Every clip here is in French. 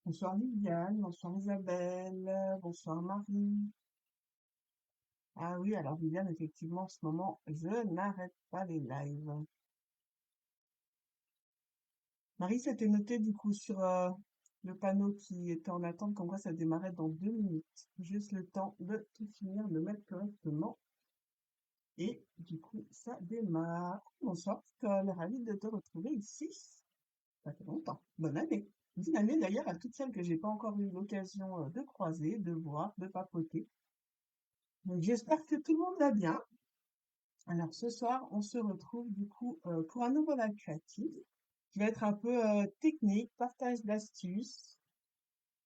Bonsoir Liliane, bonsoir Isabelle, bonsoir Marie. Ah oui, alors Liliane, effectivement, en ce moment, je n'arrête pas les lives. Marie s'était notée du coup sur le panneau qui était en attente, comme quoi ça démarrait dans 2 minutes. Juste le temps de tout finir, de mettre correctement. Et du coup, ça démarre. Bonsoir Nicole, ravie de te retrouver ici. Ça fait longtemps. Bonne année. Bonne année d'ailleurs à toutes celles que j'ai pas encore eu l'occasion de croiser, de voir, de papoter. Donc j'espère que tout le monde va bien. Alors ce soir, on se retrouve du coup pour un nouveau live créatif qui va être un peu technique, partage d'astuces.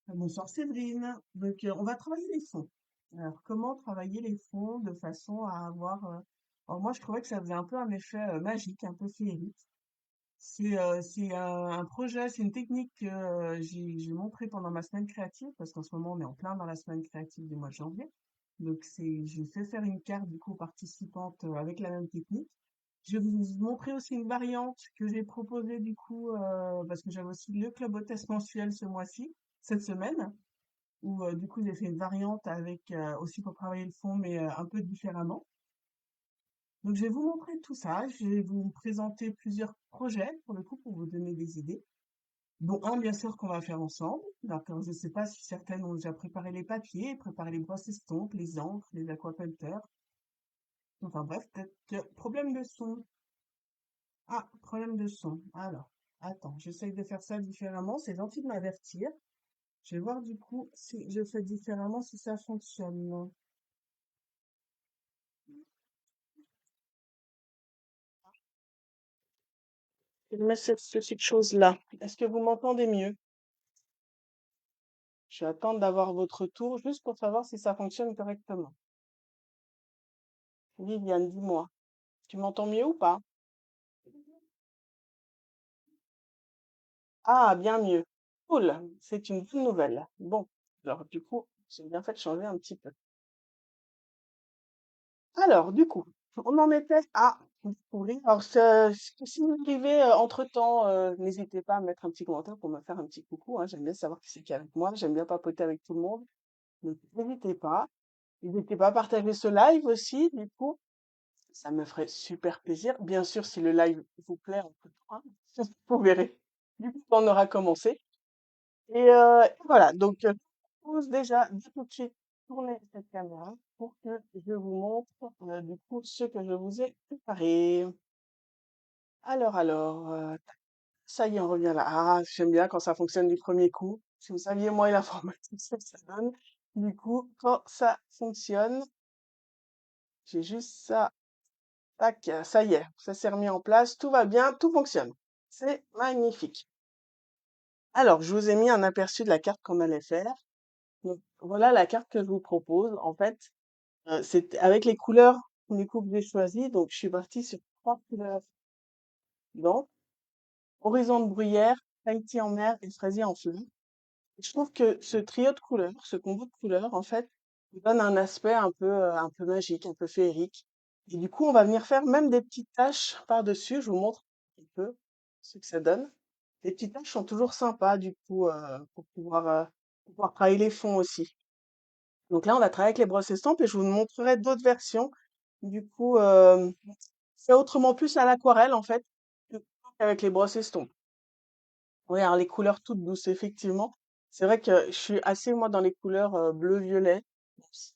Bonsoir Séverine. Donc on va travailler les fonds. Alors comment travailler les fonds de façon à avoir... Alors moi je trouvais que ça faisait un peu un effet magique, un peu féerique. C'est un projet, c'est une technique que j'ai montré pendant ma semaine créative parce qu'en ce moment on est en plein dans la semaine créative du mois de janvier. Donc j'ai fait faire une carte du coup aux participantes avec la même technique. Je vais vous montrer aussi une variante que j'ai proposée du coup parce que j'avais aussi le club hôtesse mensuel ce mois-ci, cette semaine, où du coup j'ai fait une variante avec aussi pour travailler le fond mais un peu différemment. Donc je vais vous montrer tout ça, je vais vous présenter plusieurs projets pour le coup pour vous donner des idées. Dont un bien sûr qu'on va faire ensemble. D'accord, je ne sais pas si certaines ont déjà préparé les papiers, préparé les brosses estampes, les encres, les aquaculteurs. Enfin bref, peut-être que problème de son. Ah, problème de son. Alors, attends, j'essaye de faire ça différemment. C'est gentil de m'avertir. Je vais voir du coup si je fais différemment, si ça fonctionne. Je vais mettre cette petite chose-là. Est-ce que vous m'entendez mieux? Je vais attendre d'avoir votre retour juste pour savoir si ça fonctionne correctement. Viviane, dis-moi, tu m'entends mieux ou pas? Ah, bien mieux. Cool, c'est une bonne nouvelle. Bon, alors du coup, j'ai bien fait de changer un petit peu. Alors, du coup, on en était à découvrir. Alors, si vous arrivez entre-temps, n'hésitez pas à mettre un petit commentaire pour me faire un petit coucou, hein. J'aime bien savoir qui c'est qui est avec moi. J'aime bien papoter avec tout le monde. Donc, n'hésitez pas. N'hésitez pas à partager ce live aussi, du coup. Ça me ferait super plaisir. Bien sûr, si le live vous plaît entre-temps, hein, vous verrez. Du coup, on aura commencé. Et voilà, donc je propose déjà de tout de suite tourner cette caméra pour que je vous montre du coup ce que je vous ai préparé. Alors, ça y est, on revient là. Ah, j'aime bien quand ça fonctionne du premier coup. Si vous saviez, moi, l'informatique, ce que ça donne. Du coup, quand ça fonctionne, j'ai juste ça. Tac, ça y est, ça s'est remis en place, tout va bien, tout fonctionne. C'est magnifique. Alors, je vous ai mis un aperçu de la carte qu'on allait faire. Donc, voilà la carte que je vous propose. En fait, c'est avec les couleurs du coup que j'ai choisies. Donc, je suis partie sur 3 couleurs suivantes. Horizon de bruyère, Tahiti en mer et fraisier en fleurs. Et je trouve que ce trio de couleurs, ce combo de couleurs, en fait, nous donne un aspect un peu magique, un peu féerique. Et du coup, on va venir faire même des petites taches par-dessus. Je vous montre un peu ce que ça donne. Les petites taches sont toujours sympas, du coup, pour pouvoir travailler les fonds aussi. Donc là, on va travailler avec les brosses estampes et je vous montrerai d'autres versions. Du coup, c'est autrement plus à l'aquarelle en fait qu'avec les brosses estampes. Oui, alors les couleurs toutes douces, effectivement. C'est vrai que je suis assez moi dans les couleurs bleu-violet.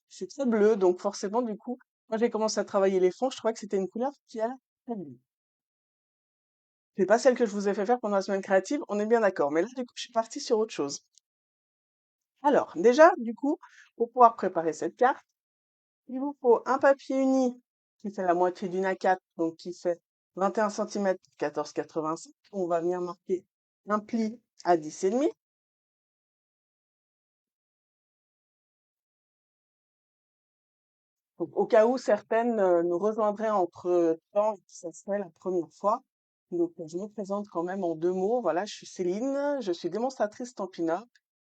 C'est très bleu, donc forcément du coup, quand j'ai commencé à travailler les fonds, je trouvais que c'était une couleur qui allait très bien. C'est pas celle que je vous ai fait faire pendant la semaine créative, on est bien d'accord. Mais là, du coup, je suis partie sur autre chose. Alors, déjà, du coup, pour pouvoir préparer cette carte, il vous faut un papier uni qui fait la moitié d'une A4, donc qui fait 21 cm 14,85. On va venir marquer un pli à 10,5. Donc, au cas où certaines nous rejoindraient entre temps et que ça serait la première fois. Donc, je me présente quand même en 2 mots. Voilà, je suis Céline, je suis démonstratrice Stampin' Up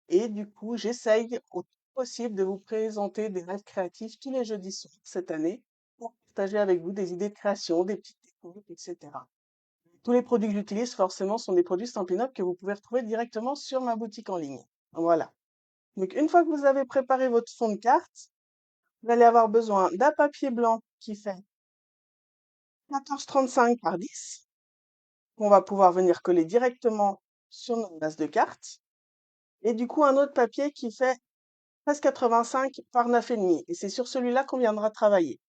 et du coup, j'essaye au possible de vous présenter des rêves créatifs tous les jeudis soirs cette année pour partager avec vous des idées de création, des petites techniques, etc. Tous les produits que j'utilise, forcément, sont des produits Stampin' Up que vous pouvez retrouver directement sur ma boutique en ligne. Voilà. Donc, une fois que vous avez préparé votre fond de carte, vous allez avoir besoin d'un papier blanc qui fait 14,35 par 10, qu'on va pouvoir venir coller directement sur notre base de carte. Et du coup, un autre papier qui fait 13,85 par 9,5. Et c'est sur celui-là qu'on viendra travailler.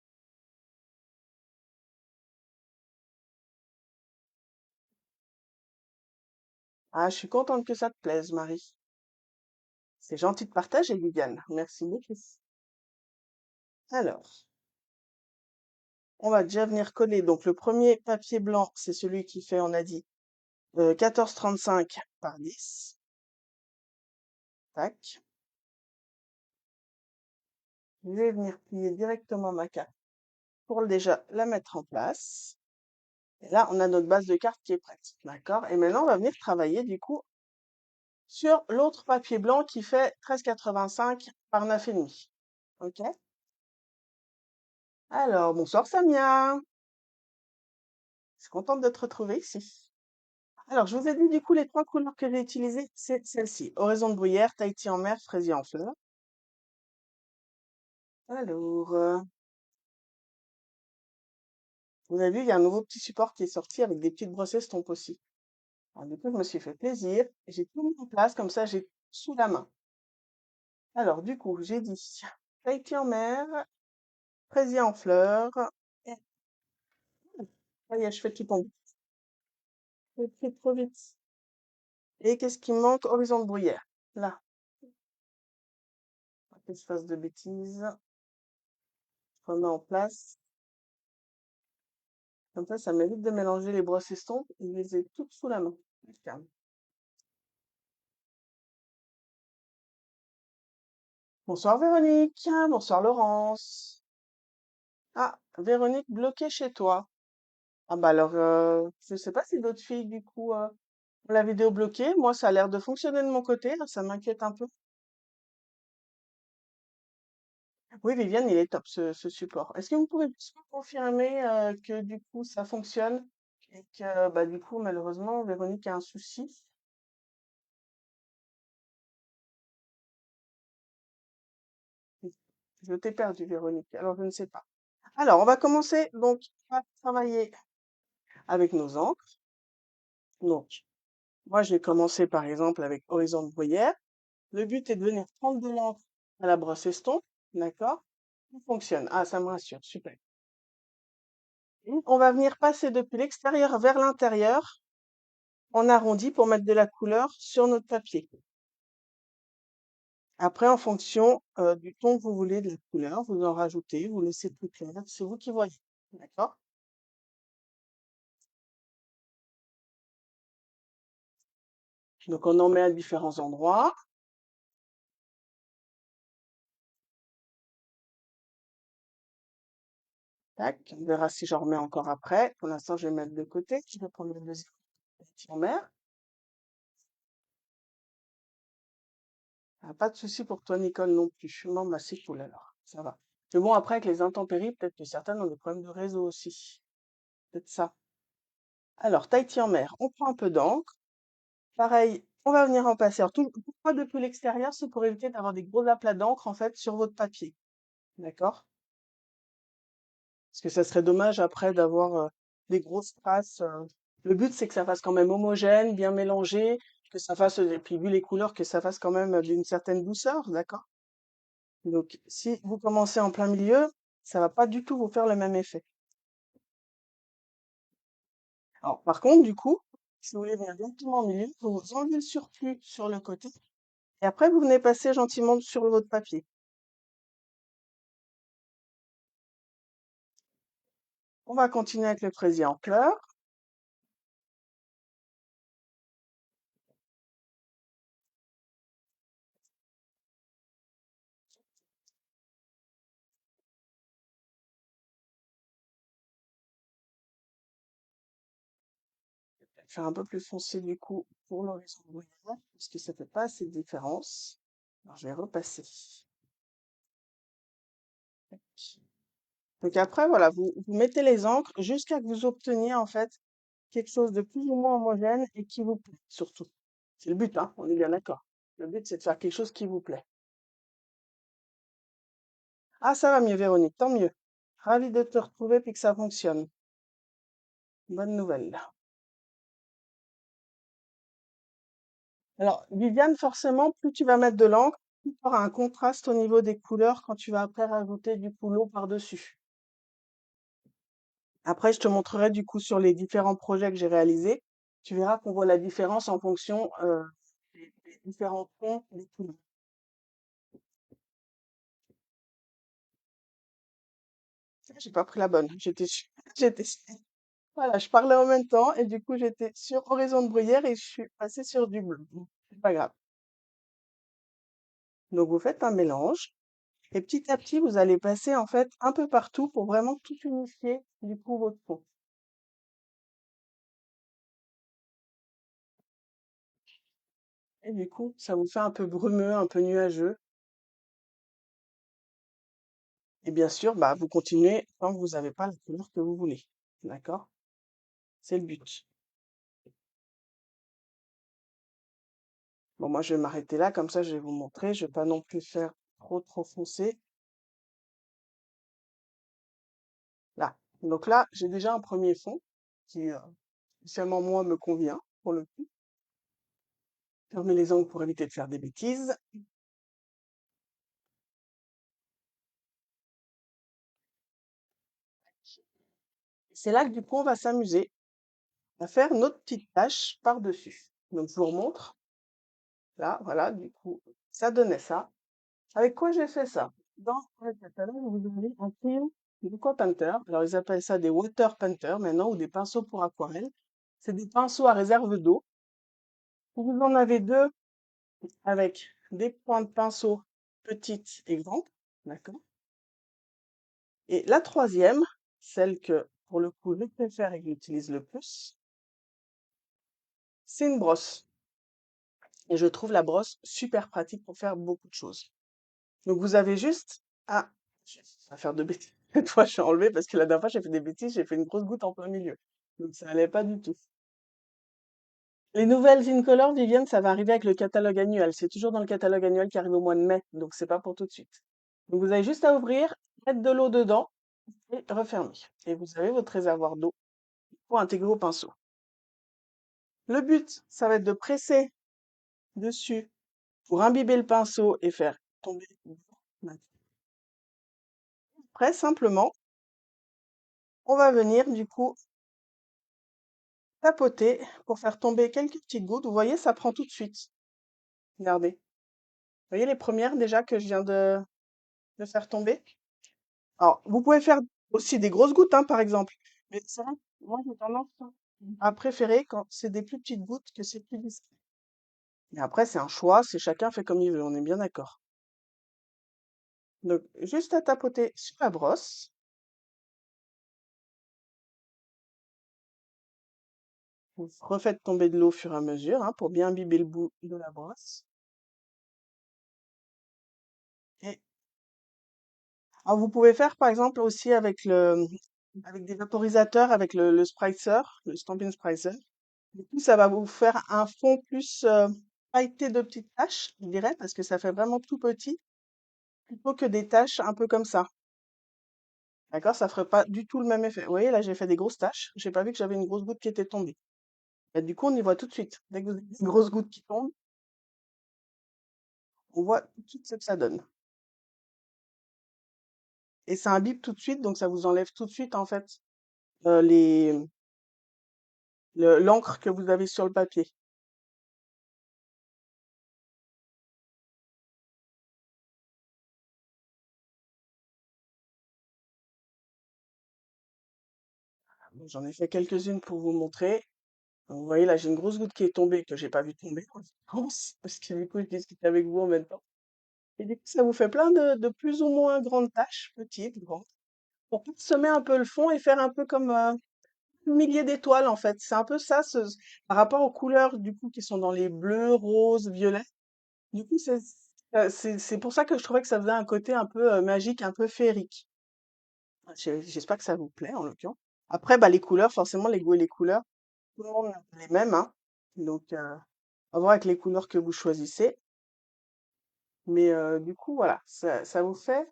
Ah, je suis contente que ça te plaise, Marie. C'est gentil de partager, Viviane. Merci beaucoup. Alors, on va déjà venir coller. Donc, le premier papier blanc, c'est celui qui fait, on a dit, 14,35 par 10. Tac. Je vais venir plier directement ma carte pour déjà la mettre en place. Et là, on a notre base de carte qui est prête. D'accord? Et maintenant, on va venir travailler, du coup, sur l'autre papier blanc qui fait 13,85 par 9,5. OK? Alors, bonsoir Samia. Je suis contente de te retrouver ici. Alors, je vous ai dit du coup les trois couleurs que j'ai utilisées, c'est celle-ci. Oraison de bruyère, Tahiti en mer, fraisier en fleurs. Alors, vous avez vu, il y a un nouveau petit support qui est sorti avec des petites brosses estampes aussi. Alors, du coup, je me suis fait plaisir. J'ai tout mis en place, comme ça, j'ai tout sous la main. Alors, du coup, j'ai dit Tahiti en mer, fraisier en fleurs. Et ça y est, je fais tout tomber. J'ai pris trop vite. Et qu'est-ce qui me manque? Horizon de bruyère. Là, pas que je fasse de bêtises. Je remets en place. Comme ça m'évite de mélanger les brosses estampes et je les ai toutes sous la main. Calme. Bonsoir Véronique. Bonsoir Laurence. Ah, Véronique bloquée chez toi. Ah bah alors, je sais pas si d'autres filles du coup ont la vidéo bloquée. Moi, ça a l'air de fonctionner de mon côté. Là, ça m'inquiète un peu. Oui, Viviane, il est top ce support. Est-ce que vous pouvez juste me confirmer que du coup ça fonctionne et que bah du coup malheureusement Véronique a un souci? Je t'ai perdu, Véronique. Alors je ne sais pas. Alors on va commencer donc à travailler avec nos encres. Donc moi je vais commencer par exemple avec Horizon de bruyère. Le but est de venir prendre de l'encre à la brosse estompe, d'accord? Ça fonctionne. Ah, ça me rassure, super. Et on va venir passer depuis l'extérieur vers l'intérieur en arrondi pour mettre de la couleur sur notre papier. Après, en fonction du ton que vous voulez de la couleur, vous en rajoutez, vous laissez plus clair, c'est vous qui voyez. D'accord? Donc on en met à différents endroits. Tac, on verra si j'en remets encore après. Pour l'instant, je vais mettre de côté. Je vais prendre le deuxième petit en mer. Ah, pas de souci pour toi, Nicole, non plus. Non, bah c'est cool alors. Ça va. Mais bon, après, avec les intempéries, peut-être que certaines ont des problèmes de réseau aussi. Peut-être ça. Alors, Tahiti en mer, on prend un peu d'encre. Pareil, on va venir en passer. Alors, pourquoi depuis l'extérieur? C'est pour éviter d'avoir des gros aplats d'encre, en fait, sur votre papier. D'accord? Parce que ça serait dommage après d'avoir des grosses traces. Le but, c'est que ça fasse quand même homogène, bien mélangé, que ça fasse, et puis vu les couleurs, que ça fasse quand même d'une certaine douceur, d'accord? Donc, si vous commencez en plein milieu, ça va pas du tout vous faire le même effet. Alors, par contre, du coup, si vous voulez venir directement au milieu, vous enlevez le surplus sur le côté, et après, vous venez passer gentiment sur votre papier. On va continuer avec le fraisier en fleurs. Faire un peu plus foncé du coup pour l'horizon moyen, parce que ça fait pas assez de différence. Alors je vais repasser. Donc après, voilà, vous mettez les encres jusqu'à que vous obteniez en fait quelque chose de plus ou moins homogène et qui vous plaît surtout. C'est le but, hein, on est bien d'accord. Le but, c'est de faire quelque chose qui vous plaît. Ah, ça va mieux, Véronique, tant mieux. Ravie de te retrouver puis que ça fonctionne. Bonne nouvelle. Alors, Viviane, forcément, plus tu vas mettre de l'encre, plus tu auras un contraste au niveau des couleurs quand tu vas après rajouter du coup l'eau par-dessus. Après, je te montrerai du coup sur les différents projets que j'ai réalisés. Tu verras qu'on voit la différence en fonction des différents tons des couleurs. J'ai pas pris la bonne. J'étais, voilà, je parlais en même temps et du coup j'étais sur Horizon de Bruyère et je suis passée sur du bleu. Bon, c'est pas grave. Donc vous faites un mélange et petit à petit vous allez passer en fait un peu partout pour vraiment tout unifier du coup votre fond. Et du coup ça vous fait un peu brumeux, un peu nuageux. Et bien sûr, bah vous continuez tant que vous n'avez pas la couleur que vous voulez. D'accord? C'est le but. Bon, moi je vais m'arrêter là, comme ça je vais vous montrer. Je vais pas non plus faire trop foncé. Là. Donc là, j'ai déjà un premier fond qui, spécialement moi, me convient pour le coup. Fermez les ongles pour éviter de faire des bêtises. C'est là que du coup, on va s'amuser à faire notre petite tache par-dessus. Donc, je vous remontre. Là, voilà, du coup, ça donnait ça. Avec quoi j'ai fait ça? Dans le catalogue, vous avez un crayon d'Aquapainter. Alors, ils appellent ça des water painter maintenant ou des pinceaux pour aquarelle. C'est des pinceaux à réserve d'eau. Vous en avez deux avec des points de pinceau petites et grandes. D'accord? Et la troisième, celle que pour le coup je préfère et que j'utilise le plus, c'est une brosse. Et je trouve la brosse super pratique pour faire beaucoup de choses. Donc vous avez juste à, je vais pas faire de bêtises. Cette fois, je suis enlevée parce que la dernière fois, j'ai fait des bêtises, j'ai fait une grosse goutte en plein milieu. Donc ça allait pas du tout. Les nouvelles Incolor, Vivienne, ça va arriver avec le catalogue annuel. C'est toujours dans le catalogue annuel qui arrive au mois de mai, donc c'est pas pour tout de suite. Donc vous avez juste à ouvrir, mettre de l'eau dedans et refermer. Et vous avez votre réservoir d'eau pour intégrer au pinceau. Le but, ça va être de presser dessus pour imbiber le pinceau et faire tomber. Après, simplement, on va venir du coup tapoter pour faire tomber quelques petites gouttes. Vous voyez, ça prend tout de suite. Regardez. Vous voyez les premières déjà que je viens de faire tomber? Alors, vous pouvez faire aussi des grosses gouttes, hein, par exemple. Mais c'est vrai que moi, j'ai tendance à préférer quand c'est des plus petites gouttes que c'est plus discret. Mais après, c'est un choix, c'est chacun fait comme il veut, on est bien d'accord. Donc, juste à tapoter sur la brosse. Vous refaites tomber de l'eau au fur et à mesure, hein, pour bien imbiber le bout de la brosse. Et alors, vous pouvez faire, par exemple, aussi avec des vaporisateurs, avec le spritzer, le Stampin' Spritzer. Du coup, ça va vous faire un fond plus pailleté de petites taches, je dirais, parce que ça fait vraiment tout petit, plutôt que des taches un peu comme ça. D'accord? Ça ferait pas du tout le même effet. Vous voyez, là, j'ai fait des grosses taches. J'ai pas vu que j'avais une grosse goutte qui était tombée. Et du coup, on y voit tout de suite. Dès que vous avez une grosse goutte qui tombe, on voit tout de suite ce que ça donne. Et ça imbibe tout de suite, donc ça vous enlève tout de suite, en fait, les, l'encre que vous avez sur le papier. Bon, j'en ai fait quelques-unes pour vous montrer. Vous voyez, là, j'ai une grosse goutte qui est tombée, que j'ai pas vu tomber, en l'occurrence, parce que du coup, je discute avec vous en même temps. Et du coup, ça vous fait plein de plus ou moins grandes taches, petites, grandes, pour semer un peu le fond et faire un peu comme un millier d'étoiles, en fait. C'est un peu ça, par rapport aux couleurs, du coup, qui sont dans les bleus, roses, violets. Du coup, c'est pour ça que je trouvais que ça faisait un côté un peu magique, un peu féerique. J'espère que ça vous plaît, en l'occurrence. Après, bah, les couleurs, forcément, les goûts et les couleurs, tout le monde n'a pas les mêmes, hein. Donc, à voir avec les couleurs que vous choisissez. Mais du coup, voilà, ça vous fait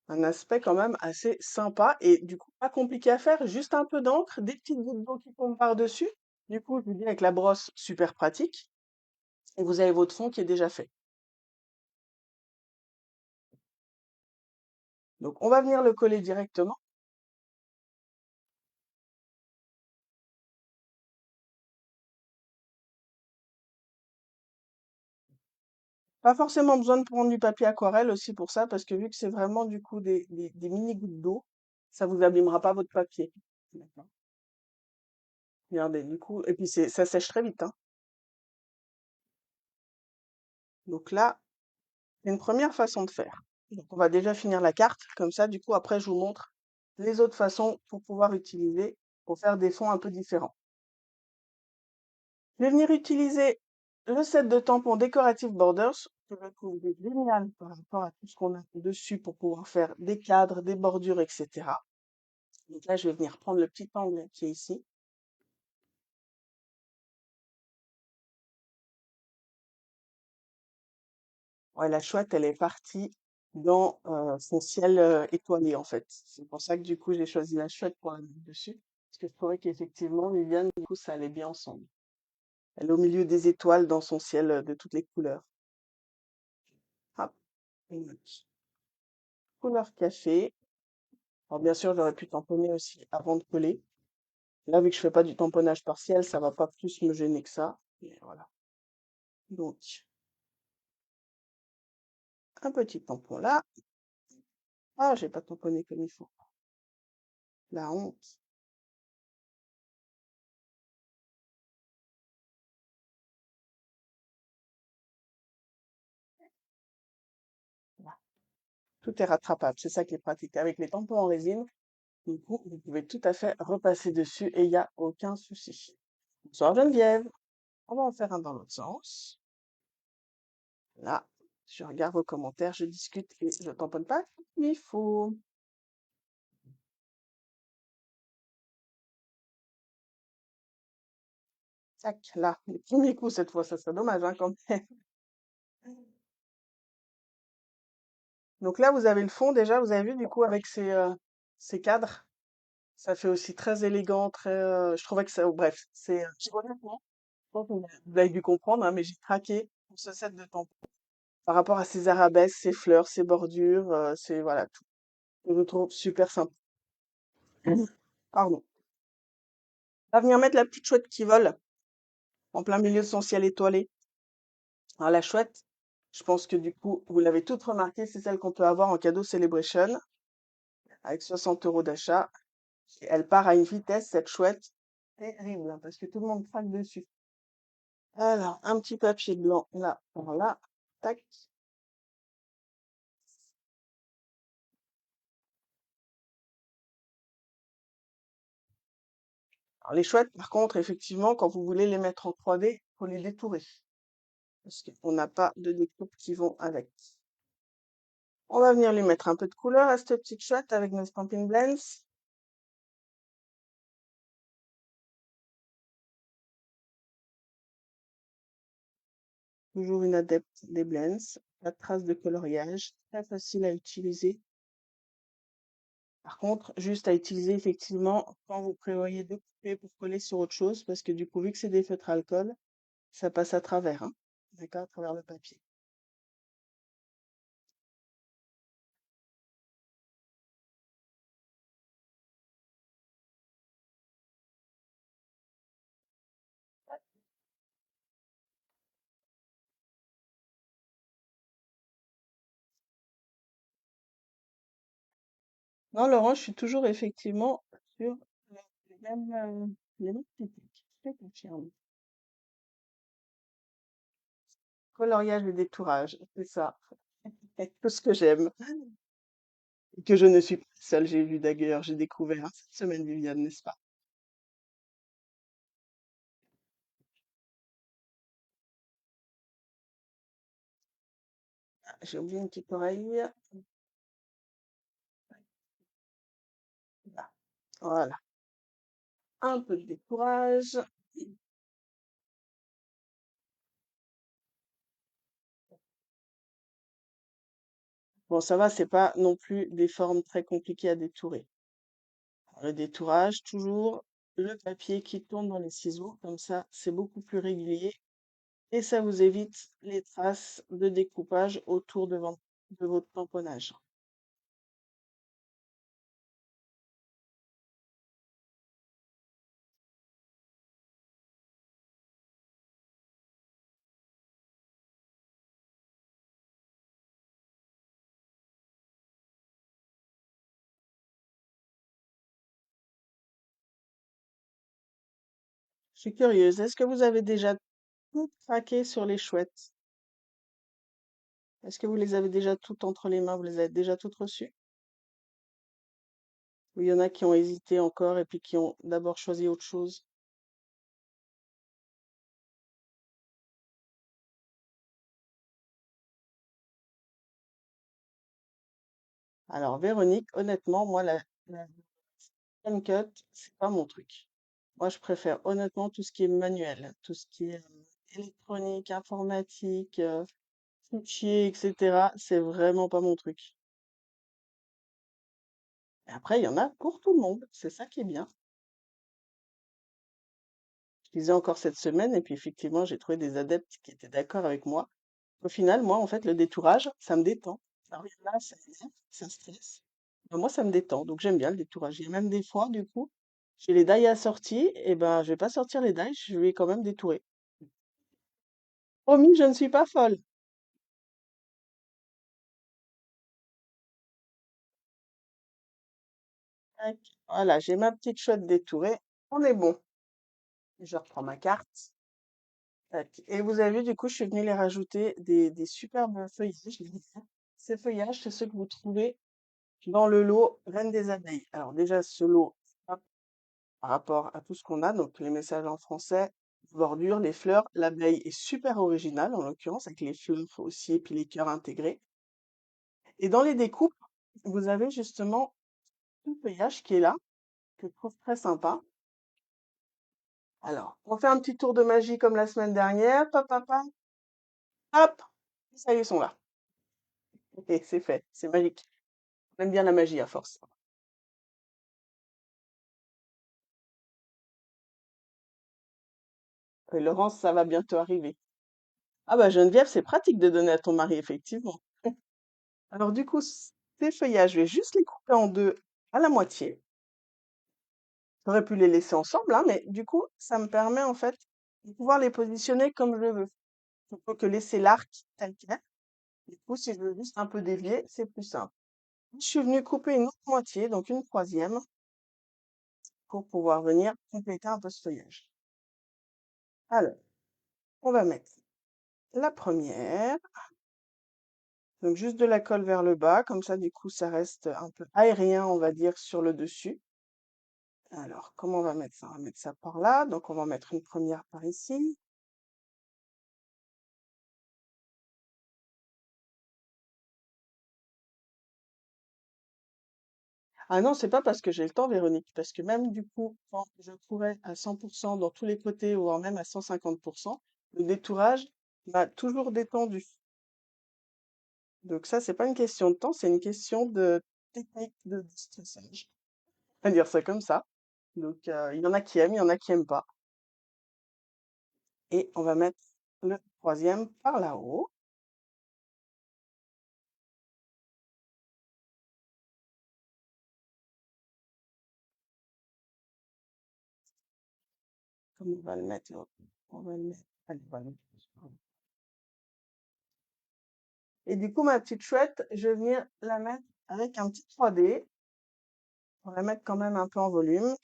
un aspect quand même assez sympa et du coup pas compliqué à faire, juste un peu d'encre, des petites gouttes d'eau qui tombent par-dessus. Du coup, je vous dis avec la brosse, super pratique. Et vous avez votre fond qui est déjà fait. Donc on va venir le coller directement. Pas forcément besoin de prendre du papier aquarelle aussi pour ça, parce que vu que c'est vraiment du coup des mini gouttes d'eau, ça vous abîmera pas votre papier. D'accord. Regardez, du coup, et puis ça sèche très vite, hein. Donc là, c'est une première façon de faire. Donc on va déjà finir la carte, comme ça, du coup, après, je vous montre les autres façons pour pouvoir utiliser, pour faire des fonds un peu différents. Je vais venir utiliser le set de tampons Decorative Borders, que je trouve génial par rapport à tout ce qu'on a dessus pour pouvoir faire des cadres, des bordures, etc. Donc là, je vais venir prendre le petit angle qui est ici. Ouais, la chouette, elle est partie dans son ciel étoilé, en fait. C'est pour ça que du coup, j'ai choisi la chouette pour la mettre dessus. Parce que je trouvais qu'effectivement, Viviane, du coup, ça allait bien ensemble. Elle est au milieu des étoiles dans son ciel de toutes les couleurs. Hop, une autre couleur café. Alors bien sûr, j'aurais pu tamponner aussi avant de coller. Là, vu que je fais pas du tamponnage partiel, ça va pas plus me gêner que ça. Et voilà. Donc, un petit tampon là. Ah, j'ai pas tamponné comme il faut. La honte. Voilà. Tout est rattrapable. C'est ça qui est pratique. Avec les tampons en résine, du coup, vous pouvez tout à fait repasser dessus et il n'y a aucun souci. Bonsoir Geneviève. On va en faire un dans l'autre sens. Là, je regarde vos commentaires, je discute et je tamponne pas comme il faut. Tac, là, le premier coup cette fois, ça serait dommage, hein, quand même. Donc là, vous avez le fond déjà, vous avez vu du coup avec ces cadres, ça fait aussi très élégant, très. Je trouvais que ça, bref, honnêtement, je pense que vous avez dû comprendre, hein, mais j'ai craqué pour ce set de tampons par rapport à ces arabesques, ces fleurs, ces bordures, c'est voilà tout. Je le trouve super sympa. Mhm. Pardon. On va venir mettre la petite chouette qui vole en plein milieu de son ciel étoilé. Alors la chouette, je pense que du coup, vous l'avez toute remarqué, c'est celle qu'on peut avoir en cadeau Celebration avec 60 € d'achat. Et elle part à une vitesse, cette chouette, terrible, hein, parce que tout le monde craque dessus. Alors, un petit papier blanc là, par là, tac. Alors, les chouettes, par contre, effectivement, quand vous voulez les mettre en 3D, faut les détourer, parce qu'on n'a pas de découpe qui vont avec. On va venir lui mettre un peu de couleur à cette petite chouette avec nos Stampin' Blends. Toujours une adepte des blends, pas de traces de coloriage, très facile à utiliser. Par contre, juste à utiliser effectivement quand vous prévoyez de couper pour coller sur autre chose, parce que du coup, vu que c'est des feutres alcool, ça passe à travers, hein. D'accord, à travers le papier. Non, Laurent, je suis toujours effectivement sur les mêmes techniques. Je te confirme. Coloriage et détourage, c'est ça. Tout ce que j'aime. Et que je ne suis pas seule, j'ai vu d'ailleurs, j'ai découvert cette semaine, Viviane, n'est-ce pas? Ah, j'ai oublié une petite oreille. Là. Voilà. Un peu de décourage. Bon, ça va, c'est pas non plus des formes très compliquées à détourer. Le détourage, toujours le papier qui tourne dans les ciseaux, comme ça, c'est beaucoup plus régulier et ça vous évite les traces de découpage autour de votre tamponnage. Je suis curieuse, est-ce que vous avez déjà tout craqué sur les chouettes? Est-ce que vous les avez déjà toutes entre les mains? Vous les avez déjà toutes reçues? Ou il y en a qui ont hésité encore et puis qui ont d'abord choisi autre chose? Alors, Véronique, honnêtement, moi, la scan cut, c'est pas mon truc. Moi, je préfère honnêtement tout ce qui est manuel, tout ce qui est électronique, informatique, fichier, etc. C'est vraiment pas mon truc. Et après, il y en a pour tout le monde. C'est ça qui est bien. Je lisais encore cette semaine et puis effectivement, j'ai trouvé des adeptes qui étaient d'accord avec moi. Au final, moi, en fait, le détourage, ça me détend. Alors, il y en a, ça énerve, ça stresse. Mais moi, ça me détend. Donc, j'aime bien le détourage. Il y a même des fois, du coup, j'ai les die assortis, et ben, je vais pas sortir les die, je vais quand même détourer. Promis, je ne suis pas folle. Tac. Voilà, j'ai ma petite chouette détourée. On est bon. Je reprends ma carte. Tac. Et vous avez vu, du coup, je suis venue les rajouter des superbes feuillages. Ces feuillages, c'est ceux que vous trouvez dans le lot Reine des abeilles. Alors déjà, ce lot, hop, par rapport à tout ce qu'on a, donc les messages en français, bordure, les fleurs, l'abeille est super originale, en l'occurrence, avec les fleurs aussi, et puis les cœurs intégrés. Et dans les découpes, vous avez justement tout le feuillage qui est là, que je trouve très sympa. Alors, on fait un petit tour de magie comme la semaine dernière. Pop, pop, pop, hop, ça y est, ils sont là. Et c'est fait, c'est magique. On aime bien la magie à force. Et Laurence, ça va bientôt arriver. Ah bah Geneviève, c'est pratique de donner à ton mari, effectivement. Alors du coup, ces feuillages, je vais juste les couper en deux à la moitié. J'aurais pu les laisser ensemble, hein, mais du coup, ça me permet en fait de pouvoir les positionner comme je veux. Plutôt que laisser l'arc tel quel. Du coup, si je veux juste un peu dévier, c'est plus simple. Je suis venue couper une autre moitié, donc une troisième, pour pouvoir venir compléter un peu ce feuillage. Alors, on va mettre la première, donc juste de la colle vers le bas, comme ça, du coup, ça reste un peu aérien, on va dire, sur le dessus. Alors, comment on va mettre ça? On va mettre ça par là, donc on va en mettre une première par ici. Ah non, c'est pas parce que j'ai le temps, Véronique, parce que même du coup, quand je courais à 100% dans tous les côtés, voire même à 150%, le détourage m'a toujours détendu. Donc ça, c'est pas une question de temps, c'est une question de technique de déstressage. On va dire ça comme ça. Donc il y en a qui aiment, il y en a qui aiment pas. Et on va mettre le troisième par là-haut. Comme on va le mettre là, on va le mettre. Allez, on va le mettre. Et du coup, ma petite chouette, je vais venir la mettre avec un petit 3D. On va la mettre quand même un peu en volume.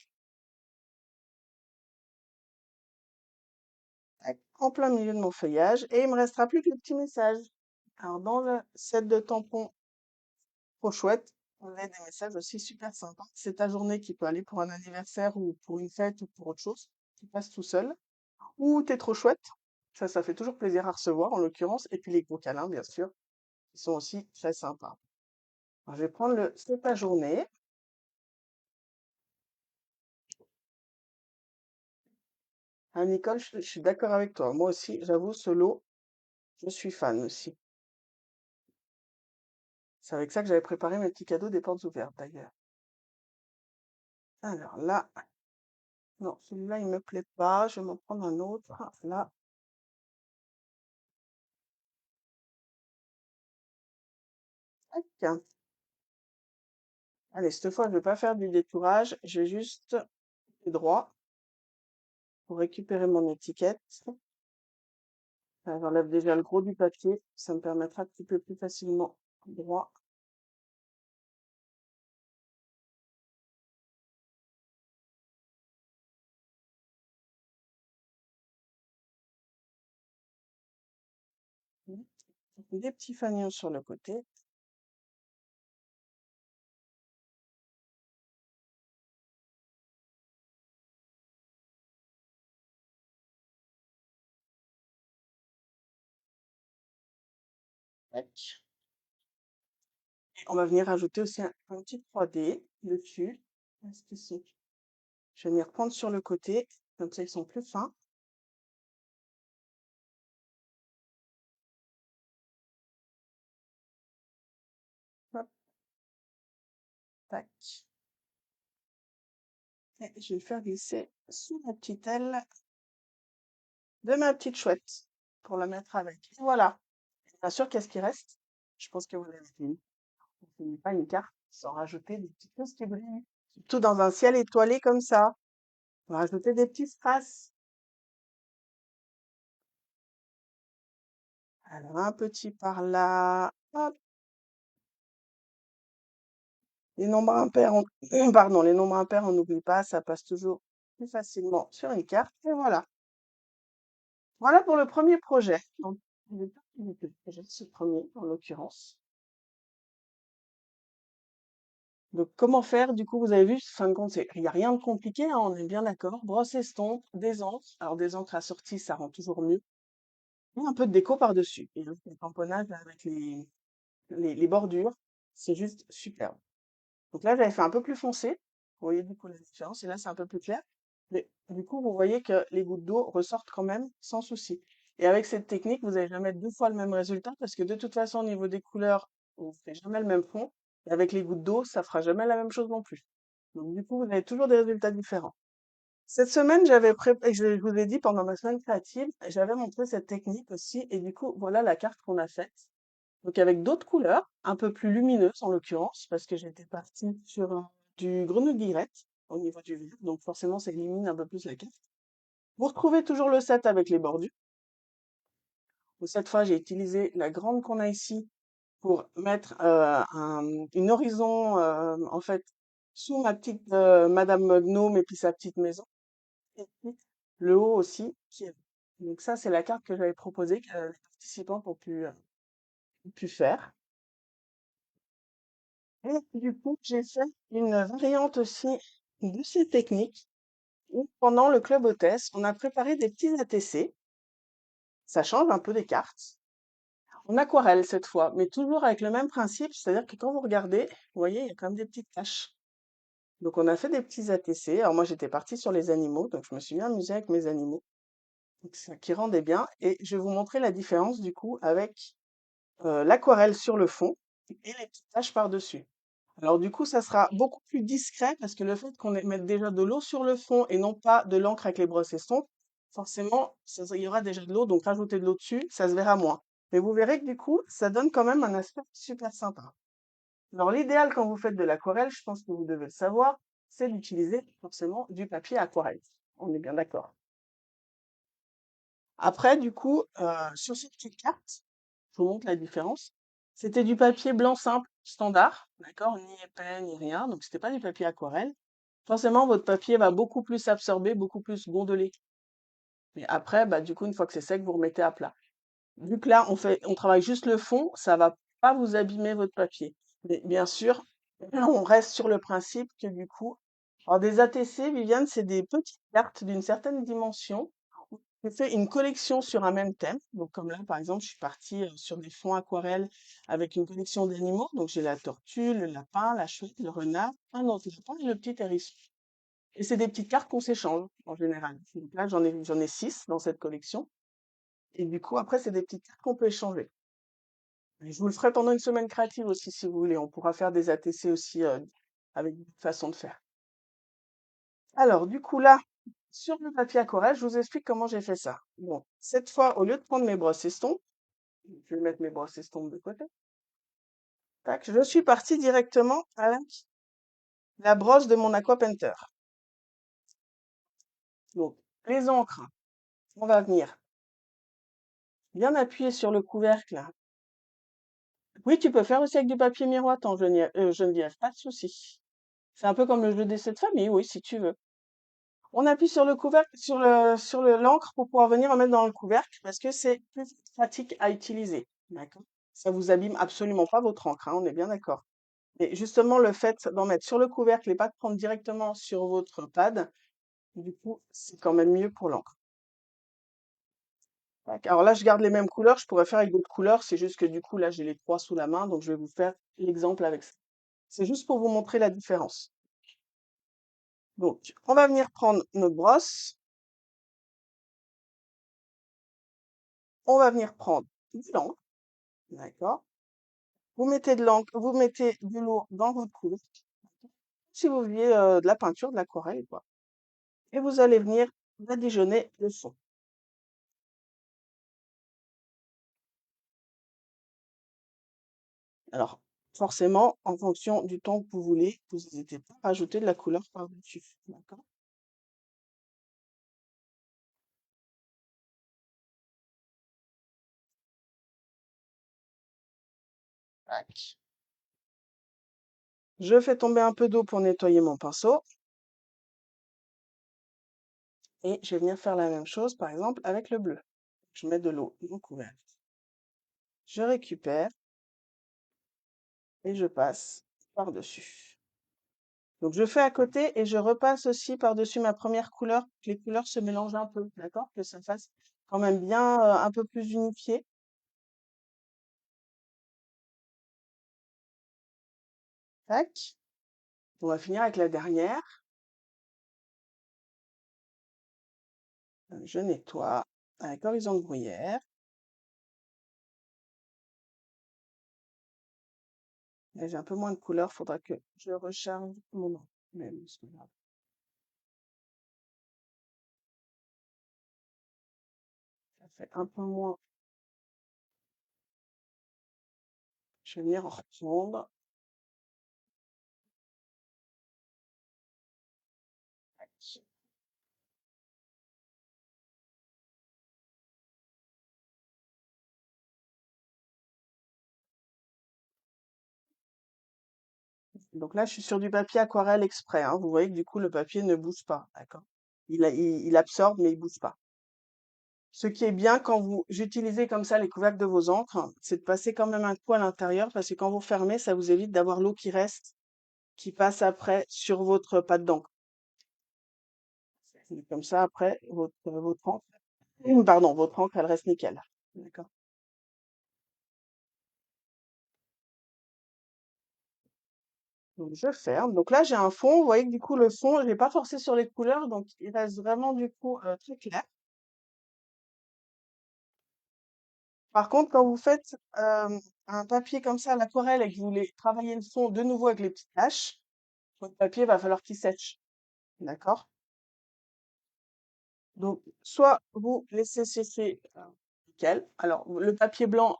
Tac, en plein milieu de mon feuillage. Et il me restera plus que le petit message. Alors, dans le set de tampons trop chouette, on a des messages aussi super sympas. C'est ta journée qui peut aller pour un anniversaire ou pour une fête ou pour autre chose. Tu passes tout seul. Ou t'es trop chouette. Ça fait toujours plaisir à recevoir en l'occurrence. Et puis les gros câlins, bien sûr, qui sont aussi très sympas. Alors, je vais prendre le c'est ta journée. Ah, Nicole, je suis d'accord avec toi. Moi aussi, j'avoue, ce lot, je suis fan aussi. C'est avec ça que j'avais préparé mes petits cadeaux des portes ouvertes d'ailleurs. Alors là, non, celui-là il me plaît pas, je vais m'en prendre un autre. Là, tac. Allez, cette fois je vais pas faire du détourage, je vais juste aller droit pour récupérer mon étiquette. J'enlève déjà le gros du papier, ça me permettra de couper plus facilement droit. Des petits fanions sur le côté. Tac. Et on va venir rajouter aussi un petit 3D dessus. Est-ce que c'est? Je vais venir prendre sur le côté, comme ça ils sont plus fins. Hop, tac. Et je vais le faire glisser sous la petite aile de ma petite chouette pour la mettre avec. Et voilà. Bien sûr, qu'est-ce qui reste? Je pense que vous l'avez fini. On finit pas une carte sans rajouter des petites choses qui brillent. Surtout dans un ciel étoilé comme ça. On va rajouter des petits strass. Alors, un petit par là. Hop. Les nombres impairs, pardon, les nombres impairs, on n'oublie pas, ça passe toujours plus facilement sur une carte. Et voilà. Voilà pour le premier projet. Donc, il est parti du projet, ce premier, en l'occurrence. Donc, comment faire? Du coup, vous avez vu, fin de compte, il n'y a rien de compliqué, hein, on est bien d'accord. Brosse estompe, des encres. Alors, des encres assorties, ça rend toujours mieux. Et un peu de déco par-dessus. Et le tamponnage avec les bordures, c'est juste superbe. Donc là, j'avais fait un peu plus foncé. Vous voyez du coup la différence. Et là, c'est un peu plus clair. Mais du coup, vous voyez que les gouttes d'eau ressortent quand même sans souci. Et avec cette technique, vous n'allez jamais deux fois le même résultat parce que de toute façon, au niveau des couleurs, vous ne ferez jamais le même fond. Et avec les gouttes d'eau, ça fera jamais la même chose non plus. Donc du coup, vous avez toujours des résultats différents. Cette semaine, j'avais préparé, je vous ai dit pendant ma semaine créative, j'avais montré cette technique aussi. Et du coup, voilà la carte qu'on a faite. Donc avec d'autres couleurs, un peu plus lumineuses en l'occurrence, parce que j'étais partie sur du grenouillette au niveau du vert, donc forcément ça illumine un peu plus la carte. Vous retrouvez toujours le set avec les bordures. Donc, cette fois, j'ai utilisé la grande qu'on a ici pour mettre une horizon en fait sous ma petite Madame Gnome et puis sa petite maison. Et puis le haut aussi qui est. Donc ça, c'est la carte que j'avais proposée que les participants ont pu faire. Et du coup, j'ai fait une variante aussi de ces techniques où, pendant le club hôtesse, on a préparé des petits ATC. Ça change un peu des cartes. En aquarelle cette fois, mais toujours avec le même principe, c'est-à-dire que quand vous regardez, vous voyez, il y a quand même des petites taches. Donc on a fait des petits ATC. Alors moi j'étais partie sur les animaux, donc je me suis bien amusée avec mes animaux, donc ça qui rendait bien. Et je vais vous montrer la différence du coup avec l'aquarelle sur le fond et les petites taches par-dessus. Alors du coup, ça sera beaucoup plus discret parce que le fait qu'on mette déjà de l'eau sur le fond et non pas de l'encre avec les brosses estompes, forcément, il y aura déjà de l'eau, donc rajouter de l'eau dessus, ça se verra moins. Mais vous verrez que du coup, ça donne quand même un aspect super sympa. Alors l'idéal quand vous faites de l'aquarelle, je pense que vous devez le savoir, c'est d'utiliser forcément du papier aquarelle. On est bien d'accord. Après, du coup, sur cette petite carte, je vous montre la différence. C'était du papier blanc simple, standard, d'accord? Ni épais, ni rien. Donc, c'était pas du papier aquarelle. Forcément, votre papier va beaucoup plus absorber, beaucoup plus gondoler. Mais après, bah, du coup, une fois que c'est sec, vous remettez à plat. Vu que là, on travaille juste le fond, ça va pas vous abîmer votre papier. Mais bien sûr, on reste sur le principe que du coup, alors des ATC, Viviane, c'est des petites cartes d'une certaine dimension. J'ai fait une collection sur un même thème. Donc, comme là, par exemple, je suis partie sur des fonds aquarelles avec une collection d'animaux. Donc, j'ai la tortue, le lapin, la chouette, le renard, un autre lapin et le petit hérisson. Et c'est des petites cartes qu'on s'échange en général. Donc là, j'en ai 6 dans cette collection. Et du coup, après, c'est des petites cartes qu'on peut échanger. Et je vous le ferai pendant une semaine créative aussi, si vous voulez. On pourra faire des ATC aussi avec d'autres façons de faire. Alors, du coup, là, sur le papier aquarelle, je vous explique comment j'ai fait ça. Bon, cette fois, au lieu de prendre mes brosses estompes, je vais mettre mes brosses estompes de côté. Tac, je suis partie directement avec la brosse de mon Aqua Painter. Donc, les encres, on va venir bien appuyer sur le couvercle. Oui, tu peux faire aussi avec du papier miroitant, Geneviève, pas de souci. C'est un peu comme le jeu des sept familles, oui, si tu veux. On appuie sur le couvercle, l'encre pour pouvoir venir en mettre dans le couvercle parce que c'est plus pratique à utiliser. D'accord? Ça vous abîme absolument pas votre encre, hein, on est bien d'accord. Mais justement, le fait d'en mettre sur le couvercle et pas de prendre directement sur votre pad, du coup, c'est quand même mieux pour l'encre. Tac. Alors là, je garde les mêmes couleurs, je pourrais faire avec d'autres couleurs, c'est juste que du coup, là, j'ai les trois sous la main, donc je vais vous faire l'exemple avec ça. C'est juste pour vous montrer la différence. Donc, on va venir prendre notre brosse, on va venir prendre de l'encre, d'accord? Vous mettez de l'encre, vous mettez de l'eau dans votre couvercle, si vous vouliez de la peinture, de l'aquarelle, quoi. Et vous allez venir badigeonner le fond. Alors, forcément, en fonction du temps que vous voulez, vous n'hésitez pas à rajouter de la couleur par-dessus, d'accord? Tac. Je fais tomber un peu d'eau pour nettoyer mon pinceau et je vais venir faire la même chose, par exemple, avec le bleu. Je mets de l'eau dans le couvercle. Je récupère et je passe par-dessus. Donc je fais à côté et je repasse aussi par-dessus ma première couleur, que les couleurs se mélangent un peu, d'accord? Que ça fasse quand même bien un peu plus unifié. Tac. On va finir avec la dernière. Je nettoie avec horizon de bruyère. Là, j'ai un peu moins de couleur, faudra que je recharge mon encre. Mais bon, c'est pas grave. Ça fait un peu moins. Je vais venir en reprendre. Donc là, je suis sur du papier aquarelle exprès, hein. Vous voyez que du coup, le papier ne bouge pas, d'accord? Il absorbe, mais il bouge pas. Ce qui est bien quand vous utilisez comme ça les couvercles de vos encres, c'est de passer quand même un coup à l'intérieur parce que quand vous fermez, ça vous évite d'avoir l'eau qui reste, qui passe après sur votre pâte d'encre. Et comme ça, après, votre encre, pardon, votre encre, elle reste nickel. D'accord. Donc je ferme. Donc là, j'ai un fond. Vous voyez que du coup, le fond, je l'ai pas forcé sur les couleurs, donc il reste vraiment du coup très clair. Par contre, quand vous faites un papier comme ça à l'aquarelle et que vous voulez travailler le fond de nouveau avec les petites taches, votre papier va falloir qu'il sèche. D'accord? Donc, soit vous laissez sécher nickel. Alors, le papier blanc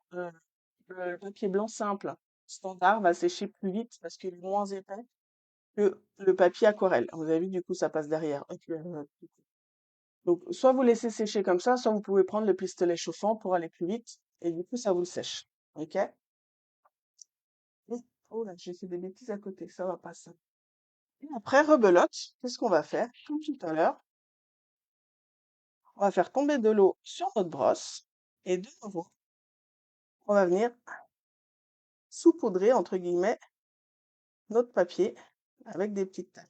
simple, standard, va sécher plus vite parce qu'il est moins épais que le papier aquarelle. Vous avez vu, du coup, ça passe derrière. Hop, donc, soit vous laissez sécher comme ça, soit vous pouvez prendre le pistolet chauffant pour aller plus vite et du coup, ça vous le sèche. OK? Oh là, j'ai fait des bêtises à côté, ça va pas ça. Et après, rebelote, qu'est-ce qu'on va faire? Comme tout à l'heure, on va faire tomber de l'eau sur notre brosse et de nouveau, on va venir saupoudrer, entre guillemets, notre papier avec des petites taches.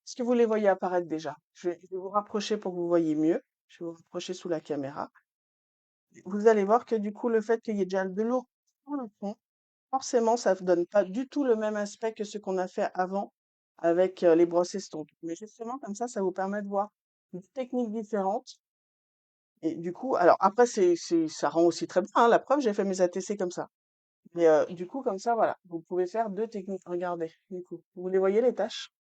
Est-ce que vous les voyez apparaître déjà? Je vais vous rapprocher pour que vous voyez mieux. Je vais vous rapprocher sous la caméra. Vous allez voir que du coup, le fait qu'il y ait déjà de l'eau sur le fond, forcément, ça ne donne pas du tout le même aspect que ce qu'on a fait avant avec les brosses estompes. Mais justement, comme ça vous permet de voir 2 techniques différentes et du coup alors après ça rend aussi très bien, hein, la preuve, j'ai fait mes ATC comme ça. Mais du coup comme ça, voilà, vous pouvez faire 2 techniques. Regardez, du coup, vous les voyez les taches?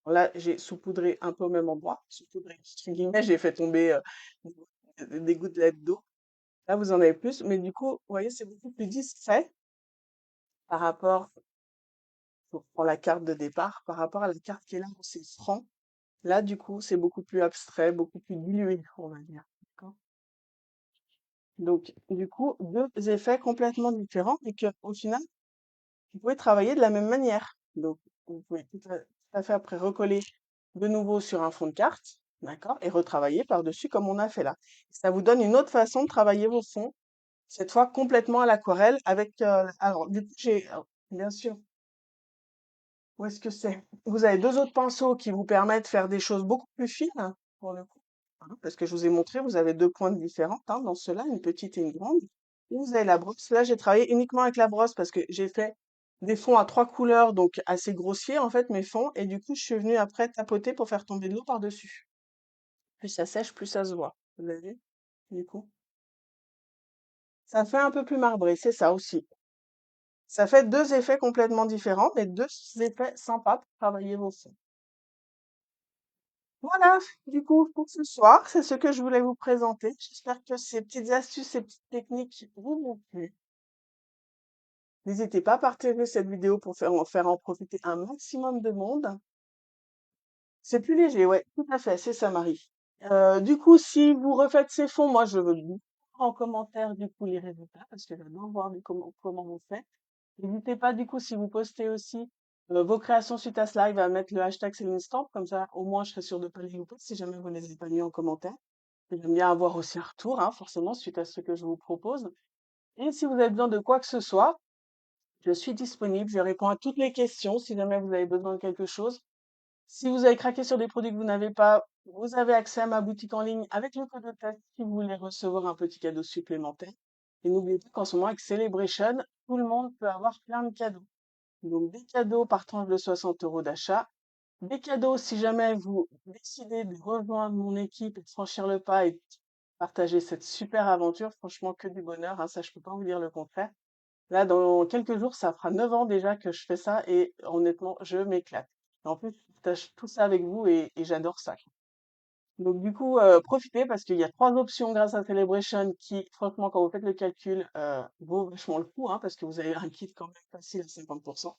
Là, j'ai saupoudré un peu au même endroit. Saupoudré, entre guillemets, j'ai fait tomber des gouttelettes d'eau. Là, vous en avez plus, mais du coup, vous voyez, c'est beaucoup plus discret par rapport, pour la carte de départ, par rapport à la carte qui est là où c'est franc. Là, du coup, c'est beaucoup plus abstrait, beaucoup plus dilué, on va dire. D'accord. Donc, du coup, deux effets complètement différents, et que, au final, vous pouvez travailler de la même manière. Donc, vous pouvez tout à fait après recoller de nouveau sur un fond de carte, d'accord, et retravailler par-dessus comme on a fait là. Ça vous donne une autre façon de travailler vos fonds, cette fois complètement à l'aquarelle avec, alors, du coup, bien sûr, où est-ce que c'est? Vous avez deux autres pinceaux qui vous permettent de faire des choses beaucoup plus fines, pour le coup, hein, parce que je vous ai montré, vous avez deux pointes différentes, hein, dans ceux-là, une petite et une grande. Et vous avez la brosse. Là, j'ai travaillé uniquement avec la brosse parce que j'ai fait des fonds à trois couleurs, donc assez grossiers, en fait, mes fonds. Et du coup, je suis venue après tapoter pour faire tomber de l'eau par-dessus. Plus ça sèche, plus ça se voit. Vous avez vu, du coup? Ça fait un peu plus marbré, c'est ça aussi. Ça fait deux effets complètement différents, mais deux effets sympas pour travailler vos fonds. Voilà, du coup, pour ce soir, c'est ce que je voulais vous présenter. J'espère que ces petites astuces, ces petites techniques vous ont plu. N'hésitez pas à partager cette vidéo pour faire en profiter un maximum de monde. C'est plus léger, ouais, tout à fait, c'est ça, Marie. Du coup, si vous refaites ces fonds, moi, je veux bien en commentaire, du coup, les résultats, parce que j'adore voir comment vous faites. N'hésitez pas, du coup, si vous postez aussi vos créations suite à ce live, à mettre le hashtag c'est l'instant, comme ça, au moins, je serai sûre de pas les louper si jamais vous ne les avez pas mis en commentaire. J'aime bien avoir aussi un retour, hein, forcément, suite à ce que je vous propose. Et si vous avez besoin de quoi que ce soit, je suis disponible, je réponds à toutes les questions si jamais vous avez besoin de quelque chose. Si vous avez craqué sur des produits que vous n'avez pas, vous avez accès à ma boutique en ligne avec le code de test si vous voulez recevoir un petit cadeau supplémentaire. Et n'oubliez pas qu'en ce moment, avec Celebration, tout le monde peut avoir plein de cadeaux. Donc, des cadeaux par tranche de 60 euros d'achat. Des cadeaux si jamais vous décidez de rejoindre mon équipe et de franchir le pas et de partager cette super aventure. Franchement, que du bonheur, hein, ça, je peux pas vous dire le contraire. Là, dans quelques jours, ça fera 9 ans déjà que je fais ça et honnêtement, je m'éclate. En plus, je partage tout ça avec vous et j'adore ça. Donc du coup, profitez parce qu'il y a trois options grâce à Celebration qui, franchement, quand vous faites le calcul, vaut vachement le coup, hein, parce que vous avez un kit quand même facile à 50%.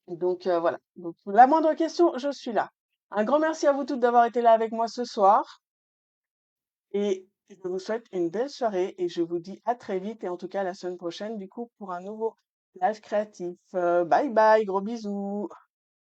Donc voilà. Donc la moindre question, je suis là. Un grand merci à vous toutes d'avoir été là avec moi ce soir et je vous souhaite une belle soirée et je vous dis à très vite et en tout cas la semaine prochaine du coup pour un nouveau live créatif. Bye bye, gros bisous.